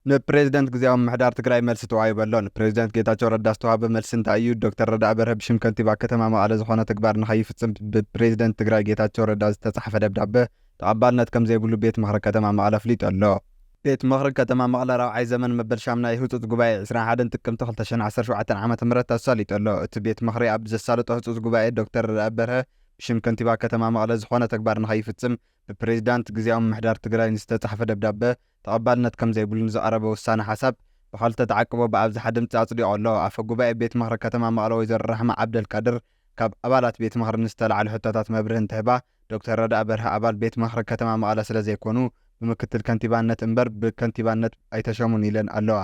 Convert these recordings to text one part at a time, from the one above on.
ንፕሬዝደንት ግዚያዊ ምሕዳር ትግራይ መልሲ ተዋሂቡ ኣሎ። ንፕሬዝደንት ጌታቸው ረዳ ዝተዋህበ መልሲ እንታይ እዩ? ዶክተር ረዳእ በርሀ ብሽም ከንቲባ ከተማ መቐለ ዝኾነ ተግባር ንኸይፍጽም ብፕሬዝደንት ትግራይ ጌታቸው ረዳ ዝተጻሕፈ ደብዳቤ ተቐባልነት ከም ዘይብሉ ቤት ምኽሪ ከተማ መቐለ ኣፍሊጡ ኣሎ። ቤት ምኽሪ ከተማ መቐለ ራብዓይ ዘመን መበል ሻምናይ ህፁፅ ጉባኤ 21 ጥቅምቲ 2017 ዓ.ም ኣሳሊጡ ኣሎ። እቲ ቤት ምኽሪ ኣብ ዘሳለጦ ህፁፅ ጉባኤ ዶክተር ረዳእ በርሀ ብሽም ከንቲባ ከተማ መቐለ ዝኾነ ተግባር ንኸይፍጽም ብፕሬዝዳንት ግዚያዊ ምሕዳር ትግራይ ዝተጻሕፈ ደብዳቤ ተቐባልነት ከም ዘይብሉ ዝቐረበ ውሳነ ሓሳብ ብኽልተ ተዓቂቦ ብኣብዝሓ ድምፂ ኣጽዲቑ ኣሎ። ኣፈ ጉባኤ ቤት ምኽሪ ከተማ መቐለ ወይዘሮ ራሕማ ዓብደልቃድር ካብ ኣባላት ቤት ምኽሪ ንዝተላዕሉ ሕቶታት መብርህ እንትህባ ዶክተር ረዳእ በርሀ ኣባል ቤት ምኽሪ ከተማ መቐለ ስለ ዘይኮኑ ብምክትል ከንቲባነት እምበር ብከንቲባነት ኣይተሸሙን ኢለን ኣለዋ።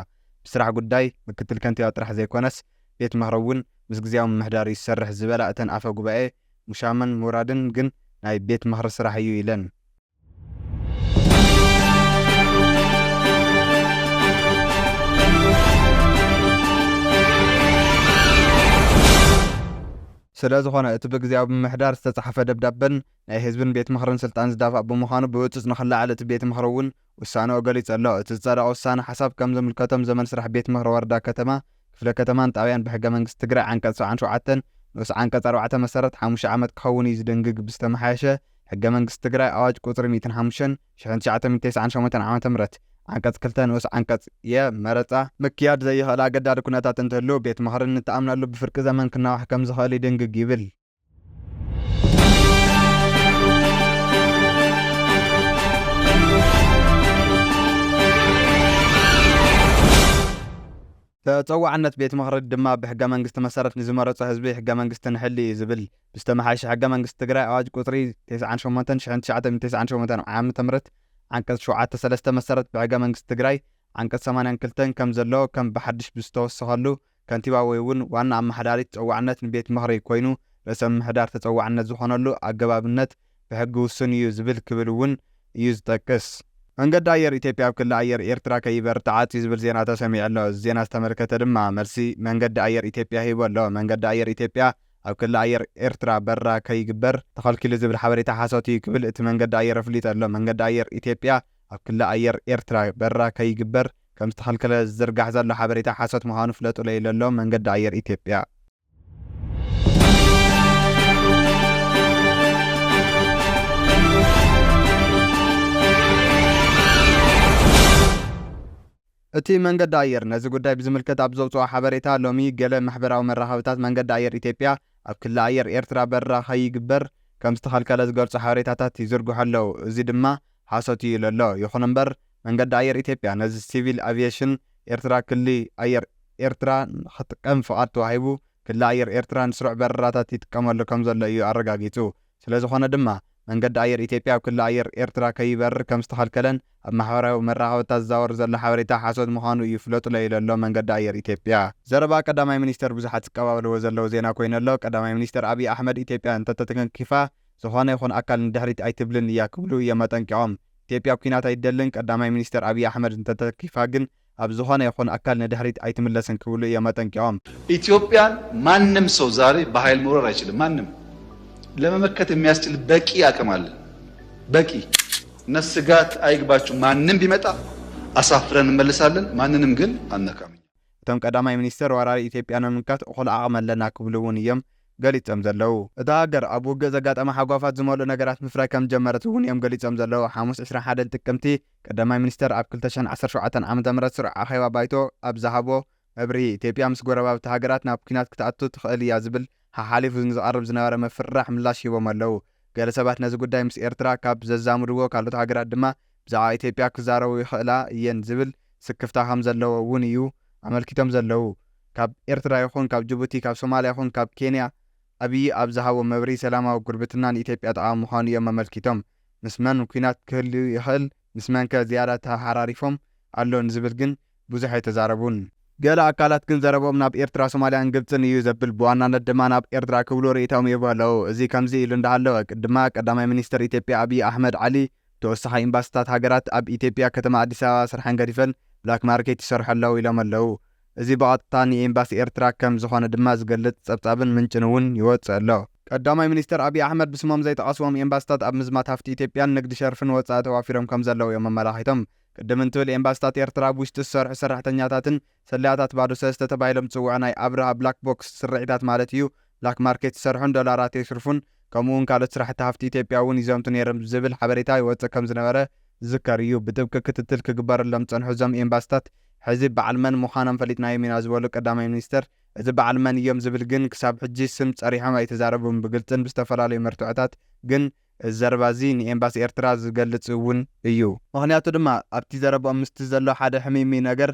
ብስራሕ ጉዳይ ምክትል ከንቲባ ጥራሕ ዘይኮነስ ቤት ምኽሪ እውን ምስ ግዚያዊ ምሕዳር ይሰርሕ ዝበላ እተን ኣፈ ጉባኤ ሙሻመን ሙራድን ግን ናይ ቤት ምኽሪ ስራሕ እዩ ኢለን። ስለ ዝኾነ እቲ ብግዚያዊ ምሕዳር ዝተጻሕፈ ደብዳቤን ናይ ህዝብን ቤት ምኽርን ስልጣን ዝዳፋእ ብምዃኑ ብውፅፅ ንኽላዓል እቲ ቤት ምኽሪ እውን ውሳነኡ ገሊጹ ኣሎ። እቲ ዝጸደቐ ውሳነ ሓሳብ ከም ዘምልከቶም ዘመን ስራሕ ቤት ምኽሪ ወረዳ ከተማ ክፍለ ከተማን ጣብያን ብሕገ መንግስቲ ትግራይ ዓንቀጽ 77 ንኡስ ዓንቀጽ 4 መሰረት 5 ዓመት ክኸውን እዩ ዝድንግግ ብዝተመሓየሸ ሕገ መንግስቲ ትግራይ ኣዋጅ ቁፅሪ 105/1998 ዓ.ም ዓንቀጽ 2 ንኡስ ዓንቀጽ መረፃ ምክያድ ዘይኽእል ኣገዳዲ ኩነታት እንትህሉ ቤት ምኽሪ ንተኣምነሉ ብፍርቂ ዘመን ክናዋሕ ከም ዝኽእል ይድንግግ ይብል። ተፀዋዕነት ቤት ምኽሪ ድማ ብሕገ መንግስቲ መሰረት ንዝመረፆ ህዝቢ ሕገ መንግስቲ ንሕሊ እዩ ዝብል ብዝተመሓየሸ ሕገ መንግስቲ ትግራይ ኣዋጅ ቁፅሪ 98/1998 ዓ.ም ዓንቀጽ 7-3 መሰረት ብሕገ መንግስቲ ትግራይ ዓንቀጽ 82 ከም ዘለዎ ከም ብሓድሽ ብዝተወሰኸሉ ከንቲባ ወይ እውን ዋና ኣመሓዳሪት ፀዋዕነት ንቤት ምኽሪ ኮይኑ ርእሰ ምሕዳር ተፀዋዕነት ዝኾነሉ ኣገባብነት ብሕጊ ውስን እዩ ዝብል ክብል እውን እዩ ዝጠቅስ። መንገዲ ኣየር ኢትዮጵያ ኣብ ክልል ኣየር ኤርትራ ከይበር ተዓፅዩ ዝብል ዜና ተሰሚዑ ኣሎ። እዚ ዜና ዝተመለከተ ድማ መልሲ መንገዲ ኣየር ኢትዮጵያ ሂቡ ኣሎ። መንገዲ ኣየር ኢትዮጵያ ኣብ ክልል ኣየር ኤርትራ በራ ከይግበር ተኸልኪሉ ዝብል ሓበሬታ ሓሶት እዩ ክብል እቲ መንገዲ ኣየር ኣፍሊጡ ኣሎ። መንገዲ ኣየር ኢትዮጵያ ኣብ ክልል ኣየር ኤርትራ በራ ከይግበር ከም ዝተኸልከለ ዝዝርጋሕ ዘሎ ሓበሬታ ሓሶት ምዃኑ ፍለጡለ ኢሉ ኣሎ መንገዲ ኣየር ኢትዮጵያ። እቲ መንገዲ ኣየር ነዚ ጉዳይ ብዝምልከት ኣብ ዘውፅኦ ሓበሬታ ሎሚ ገለ ማሕበራዊ መራኸብታት መንገዲ ኣየር ኢትዮጵያ ኣብ ክልል ኣየር ኤርትራ በራ ከይግበር ከም ዝተኸልከለ ዝገልጹ ሓበሬታታት ይዝርግሑ ኣለዉ። እዚ ድማ ሓሶት እዩ ኢሉ ኣሎ። ይኹን እምበር መንገዲ ኣየር ኢትዮጵያ ነዚ ሲቪል ኣቪዬሽን ኤርትራ ክልል ኣየር ኤርትራ ንኽጥቀም ፍቓድ ተዋሂቡ ክልል ኣየር ኤርትራ ንስሩዕ በረራታት ይጥቀመሉ ከም ዘሎ እዩ ኣረጋጊጹ። ስለ ዝኾነ ድማ መንገዲ ኣየር ኢትዮጵያ ኣብ ክልል ኣየር ኤርትራ ከይበርር ከም ዝተኸልከለን ኣብ ማሕበራዊ መራኸብታት ዝዛወር ዘሎ ሓበሬታ ሓሶት ምዃኑ እዩ ፍለጡለ ኢሉ ኣሎ መንገዲ ኣየር ኢትዮጵያ። ዘረባ ቀዳማይ ሚኒስተር ብዙሓት ዝቀባበልዎ ዘለዉ ዜና ኮይኑ ኣሎ። ቀዳማይ ሚኒስተር ኣብዪ ኣሕመድ ኢትዮጵያ እንተተተንኪፋ ዝኾነ ይኹን ኣካል ንድሕሪት ኣይትብልን እያ ክብሉ እዮም ኣጠንቂቖም። ኢትዮጵያ ኩናት ኣይደልን ቀዳማይ ሚኒስተር ኣብዪ ኣሕመድ እንተተተኪፋ ግን ኣብ ዝኾነ ይኹን ኣካል ንድሕሪት ኣይትምለስን ክብሉ እዮም ኣጠንቂቖም። ኢትዮጵያን ማንም ሰው ዛሬ በኃይል መውረር አይችልም። ማንም ለመመከት የሚያስችል በቂ አቅም አለ። በቂ እና ስጋት አይግባችሁ። ማንም ቢመጣ አሳፍረን እንመለሳለን። ማንንም ግን አነካም። እቶም ቀዳማይ ሚኒስተር ወራሪ ኢትዮጵያ ንምምካት እኹል ዓቕሚ ኣለና ክብሉ እውን እዮም ገሊፆም ዘለዉ። እታ ሃገር ኣብ ውግእ ዘጋጠመ ሓጓፋት ዝመልኡ ነገራት ምፍራይ ከም ጀመረት እውን እዮም ገሊፆም ዘለዉ። ሓሙስ 21 ጥቅምቲ ቀዳማይ ሚኒስተር ኣብ 2017 ዓ.ም ስሩዕ ኣኼባ ባይቶ ኣብ ዝሃቦ መብርሂ ኢትዮጵያ ምስ ጎረባብቲ ሃገራት ናብ ኩናት ክትኣቱ ትኽእል እያ ዝብል ሓሊፉ ዝቐርብ ዝነበረ መፍራሕ ምላሽ ሂቦም ኣለዉ። ገለ ሰባት ነዚ ጉዳይ ምስ ኤርትራ ካብ ዘዛምድዎ ካልኦት ሃገራት ድማ ብዛዕባ ኢትዮጵያ ክዛረቡ ይኽእላ እየን ዝብል ስክፍታ ከም ዘለዎ እውን እዩ ኣመልኪቶም ዘለዉ። ካብ ኤርትራ ይኹን ካብ ጅቡቲ ካብ ሶማልያ ይኹን ካብ ኬንያ ኣብዪ ኣብ ዝሃቦ መብርሂ ሰላማዊ ጉርብትና ንኢትዮጵያ ጠቓሚ ምዃኑ እዮም ኣመልኪቶም። ምስ መን ኩናት ክህሉ ይኽእል ምስ መን ከ ዝያዳ ተሓራሪፎም ኣሎ ንዝብል ግን ብዙሕ ኣይተዛረቡን። ገለ ኣካላት ግን ዘረቦም ናብ ኤርትራ ሶማልያን ግብፅን እዩ ዘብል ብዋናነት ድማ ናብ ኤርትራ ክብሉ ርእይቶም ይህቡ ኣለዉ። እዚ ከምዚ ኢሉ እንዳሃለወ ድማ ቀዳማይ ሚኒስተር ኢትዮጵያ ኣብዪ ኣሕመድ ዓሊ ተወሳኺ ኤምባሲታት ሃገራት ኣብ ኢትዮጵያ ከተማ ኣዲስ ኣበባ ስርሐን ገዲፈን ብላክ ማርኬት ይሰርሑ ኣለዉ ኢሎም ኣለዉ። እዚ ብቐጥታ ንኤምባሲ ኤርትራ ከም ዝኾነ ድማ ዝገልጽ ጸብጻብን ምንጭን እውን ይወፅእ ኣሎ። ቀዳማይ ሚኒስተር ኣብዪ ኣሕመድ ብስሞም ዘይተቐስቦም ኤምባሲታት ኣብ ምዝማት ሃፍቲ ኢትዮጵያን ንግዲ ሸርፍን ወፃኢ ተዋፊሮም ከም ዘለዉ እዮም ኣመላኺቶም። ቅድም እንትብል ኤምባሲታት ኤርትራ ውሽጢ ዝሰርሑ ሰራሕተኛታትን ሰላያታት ባዶ ሰለስተ ተባሂሎም ዝፅውዑ ናይ ኣብርሃ ብላክ ቦክስ ስርዒታት ማለት እዩ ብላክ ማርኬት ዝሰርሑን ዶላራት የስርፉን ከምኡውን ካልኦት ስራሕቲ ሃፍቲ ኢትዮጵያ እውን ይዘምቱ ነይሮም ዝብል ሓበሬታ ይወፅእ ከም ዝነበረ ዝዝከር እዩ። ብጥብቂ ክትትል ክግበረሎም ዝፀንሑ እዞም ኤምባሲታት ሕዚ በዓል መን ምዃኖም ፈሊጥናዮም ኢና ዝበሉ ቀዳማይ ሚኒስተር እዚ በዓል መን እዮም ዝብል ግን ክሳብ ሕጂ ስም ፀሪሖም ኣይተዛረቡን ብግልፅን ብዝተፈላለዩ መርትዖታት ግን ዘረባ እዚ ንኤምባሲ ኤርትራ ዝገልጽ እውን እዩ። ምክንያቱ ድማ ኣብቲ ዘረቦም ምስቲ ዘሎ ሓደ ሕሚሚ ነገር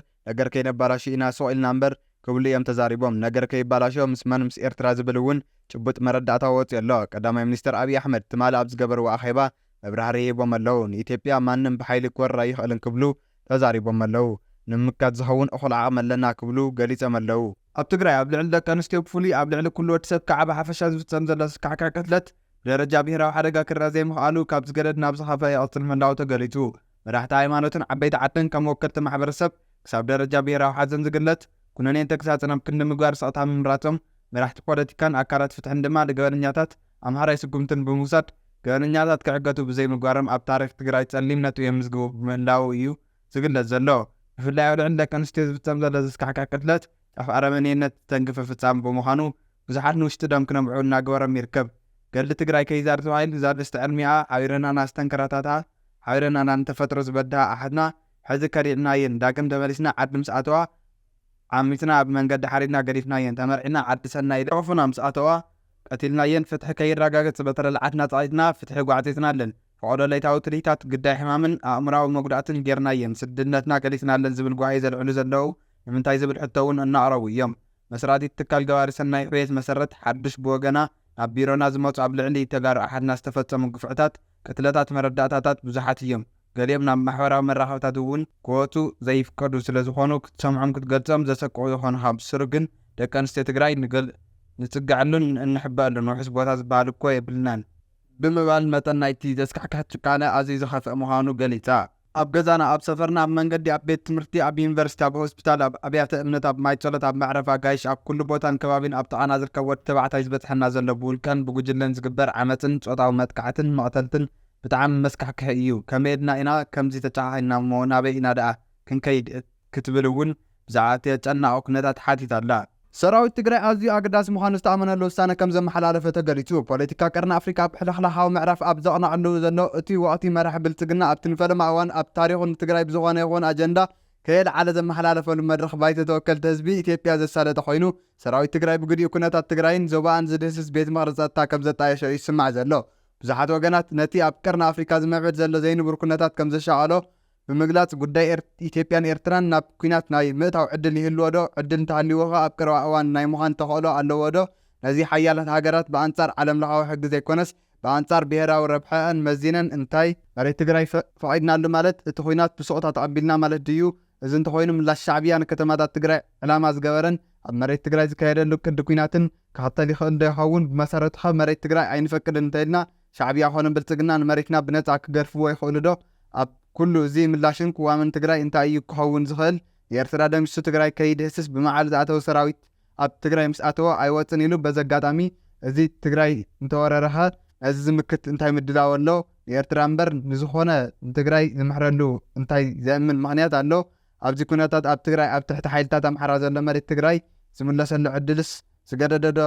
ከይነባላሽ ኢና ስቕ ኢልና እምበር ክብሉ እዮም ተዛሪቦም ነገር ከይባላሾ ምስ መን ምስ ኤርትራ ዝብል እውን ጭቡጥ መረዳእታ ወፅኡ ኣሎ። ቀዳማይ ሚኒስተር ኣብዪ ኣሕመድ ትማሊ ኣብ ዝገበርዎ ኣኼባ መብራህርሂ ሂቦም ኣለዉ። ንኢትዮጵያ ማንም ብሓይሊ ክወራ ይኽእልን ክብሉ ተዛሪቦም ኣለዉ። ንምምካት ዝኸውን እኹል ዓቕሚ ኣለና ክብሉ ገሊፆም ኣለዉ። ኣብ ትግራይ ኣብ ልዕሊ ደቂ ኣንስትዮ ብፍሉይ ኣብ ልዕሊ ኩሉ ወዲ ሰብ ከዓ ብሓፈሻ ዝፍፀም ዘሎ ስካዕካዕ ቅትለት ብደረጃ ብሄራዊ ሓደጋ ክረአ ዘይምኽኣሉ ካብ ዝገደድ ናብ ዝኸፈ ይቕፅል ምህላው ተገሊጹ። መራሕቲ ሃይማኖትን ዓበይቲ ዓድን ከም ወከልቲ ማሕበረሰብ ክሳብ ደረጃ ብሄራዊ ሓዘን ዝግለጽ ኩነኔን ተግሳፅን ኣብ ክንዲ ምግባር ስቕታ ምምራቶም መራሕቲ ፖለቲካን ኣካላት ፍትሕን ድማ ንገበነኛታት ኣምሃራይ ስጉምትን ብምውሳድ ገበነኛታት ክዕገቱ ብዘይምግባሮም ኣብ ታሪክ ትግራይ ጸሊምነት የምዝግቡ ብምህላው እዩ ዝግለጽ ዘሎ። ብፍላይ ኣብ ልዕሊ ደቂ ኣንስትዮ ዝፍጸም ዘሎ ዝስካዕካዕ ቅትለት ጫፍ ኣረመኔነት ዝተንክፈ ፍጻሚ ብምዃኑ ብዙሓት ንውሽጢ ደም ክነብዑ እናገበሮም ይርከብ። ገድሊ ትግራይ ከይዛር ተባሂል ዛድስቲ ዕድሚኣ ሓቢረናና ዝተንከራታታ ሓቢረናና ንተፈጥሮ ዝበድሃ ኣሓድና ሕዚ ከሪዕናየን ዳግም ተመሊስና ዓዲ ምስ ኣተዋ ዓሚትና ኣብ መንገዲ ሓሪድና ገዲፍናየን ተመርዒና ዓዲ ሰናይ ዕፉና ምስ ኣተዋ ቀቲልናየን ፍትሒ ከይረጋገፅ በተረልዓትና ፀቒጥና ፍትሒ ጓዕቴትና ኣለን ፈቆዶ ለይታዊ ትልሂታት ግዳይ ሕማምን ኣእምራዊ መጉዳእትን ጌርናየን ስድነትና ገሊፅናለን ዝብል ጓሂ ዘልዕሉ ዘለዉ ንምንታይ ዝብል ሕቶ እውን እናቕረቡ እዮም። መስራቲት ትካል ገባሪ ሰናይ ዕብየት መሰረት ሓዱሽ ብወገና ኣብ ቢሮና ዝመፁ ኣብ ልዕሊ ተጋሩ ኣሓድና ዝተፈፀሙ ግፍዕታት ቅትለታት መረዳእታታት ብዙሓት እዮም። ገሊኦም ናብ ማሕበራዊ መራኸብታት እውን ክወፁ ዘይፍቀዱ ስለ ዝኾኑ ክትሰምዖም ክትገልፆም ዘሰቅዑ ይኾኑ ካብ ዝስሩ ግን ደቂ ኣንስትዮ ትግራይ ንፅጋዕሉን እንሕበአሉን ውሕስ ቦታ ዝበሃል እኮ የብልናን ብምባል መጠን ናይቲ ዘስካሕካሕ ጭቃነ ኣዝዩ ዝኸፍአ ምዃኑ ገሊፃ። ኣብ ገዛና ኣብ ሰፈርና ኣብ መንገዲ ኣብ ቤት ትምህርቲ ኣብ ዩኒቨርሲቲ ኣብ ሆስፒታል ኣብ ኣብያተ እምነት ኣብ ማይ ጸሎት ኣብ ማዕረፋ ጋይሽ ኣብ ኩሉ ቦታን ከባቢን ኣብ ጥቓና ዝርከብ ወዲ ተባዕታይ ዝበፅሐና ዘሎ ብውልቀን ብጉጅለን ዝግበር ዓመፅን ጾታዊ መጥቃዕትን መቕተልትን ብጣዕሚ መስካሕክሒ እዩ። ከመይድና ኢና ከምዚ ተጨኻኺና እሞ ናበይ ኢና ደኣ ክንከይድ ክትብል እውን ብዛዕባ ተጨናቑ ኩነታት ሓቲት ኣላ። ሰራዊት ትግራይ ኣዝዩ ኣገዳሲ ምዃኑ ዝተኣመነሉ ውሳነ ከም ዘመሓላለፈ ተገሊጹ። ፖለቲካ ቀርኒ ኣፍሪካ ብሕልኽልኻዊ ምዕራፍ ኣብ ዘቕናዕሉ ዘሎ እቲ ወቕቲ መራሒ ብልጽግና ኣብቲ ንፈለማ እዋን ኣብ ታሪኹ ንትግራይ ብዝኾነ ይኹን ኣጀንዳ ከየልዓለ ዘመሓላለፈሉ መድረኽ ባይተ ተወከልቲ ህዝቢ ኢትዮጵያ ዘሳለጠ ኮይኑ ሰራዊት ትግራይ ብግዲኡ ኩነታት ትግራይን ዞባኣን ዝድህስስ ቤት ምኽሪ ጸጥታ ከም ዘጣየሸ ይስማዕ ዘሎ። ብዙሓት ወገናት ነቲ ኣብ ቀርኒ ኣፍሪካ ዝምዕብድ ዘሎ ዘይንብሩ ኩነታት ከም ዘሻቐሎ ብምግላጽ ጉዳይ ኢትዮጵያን ኤርትራን ናብ ኩናት ናይ ምእታው ዕድል ይህልዎ ዶ ዕድል እንተሃልይዎ ኣብ ቀረባ እዋን ናይ ምዃን ተኽእሎ ኣለዎ ዶ? ነዚ ሓያላት ሃገራት ብኣንጻር ዓለም ለኻዊ ሕጊ ዘይኮነስ ብኣንጻር ብሄራዊ ረብሐአን መዚነን እንታይ መሬት ትግራይ ፈቒድናሉ ማለት እቲ ኩናት ብስቕታ ተቐቢልና ማለት ድዩ? እዚ እንተኾይኑ ምላሽ ሻዕብያ ንከተማታት ትግራይ ዕላማ ዝገበረን ኣብ መሬት ትግራይ ዝካየደሉ ቅዲ ኩናትን ክኽተል ይኽእል ዶ ይኸውን? ብመሰረቱ ኸ መሬት ትግራይ ኣይንፈቅድን እንተኢልና ሻዕብያ ኮነ ብልጽግና ንመሬትና ብነፃ ክገርፍዎ ይኽእሉ ዶ? ኣብ ኩሉ እዚ ምላሽን ቅዋምን ትግራይ እንታይ እዩ ክኸውን ዝኽእል? የኤርትራ ደምሱ ትግራይ ከይድህስስ ብመዓል ዝኣተወ ሰራዊት ኣብ ትግራይ ምስ ኣተወ ኣይወፅን ኢሉ በዚ ኣጋጣሚ እዚ ትግራይ እንተወረረኸ እዚ ዝምክት እንታይ ምድላው ኣሎ? የኤርትራ እምበር ንዝኾነ ንትግራይ ዝምሕረሉ እንታይ ዘእምን ምኽንያት ኣሎ? ኣብዚ ኩነታት ኣብ ትግራይ ኣብ ትሕቲ ሓይልታት ኣምሓራ ዘሎ መሬት ትግራይ ዝምለሰሉ ዕድልስ ዝገደደ ዶ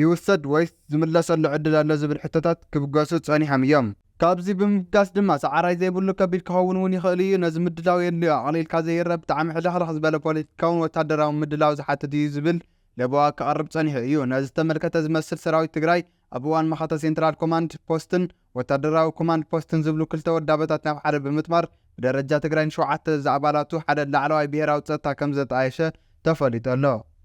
ይውሰድ ወይስ ዝምለሰሉ ዕድል ኣሎ ዝብል ሕቶታት ክብገሱ ጸኒሖም እዮም። ካብዚ ብምብጋስ ድማ ሰዓራይ ዘይብሉ ከቢድ ክኸውን እውን ይኽእል እዩ። ነዚ ምድላው የድልዮ ኣቕሊልካ ዘይረብ ብጣዕሚ ሕልኽልኽ ዝበለ ፖለቲካውን ወታደራዊ ምድላው ዝሓትት እዩ ዝብል ለበዋ ክቐርብ ጸኒሑ እዩ። ነዚ ዝተመልከተ ዝመስል ሰራዊት ትግራይ ኣብ እዋን መኸተ ሴንትራል ኮማንድ ፖስትን ወታደራዊ ኮማንድ ፖስትን ዝብሉ ክልተ ወዳበታት ናብ ሓደ ብምጥማር ብደረጃ ትግራይ ን7 ኣባላቱ ሓደ ላዕለዋይ ብሄራዊ ፀጥታ ከም ዘጣየሸ ተፈሊጡ ኣሎ።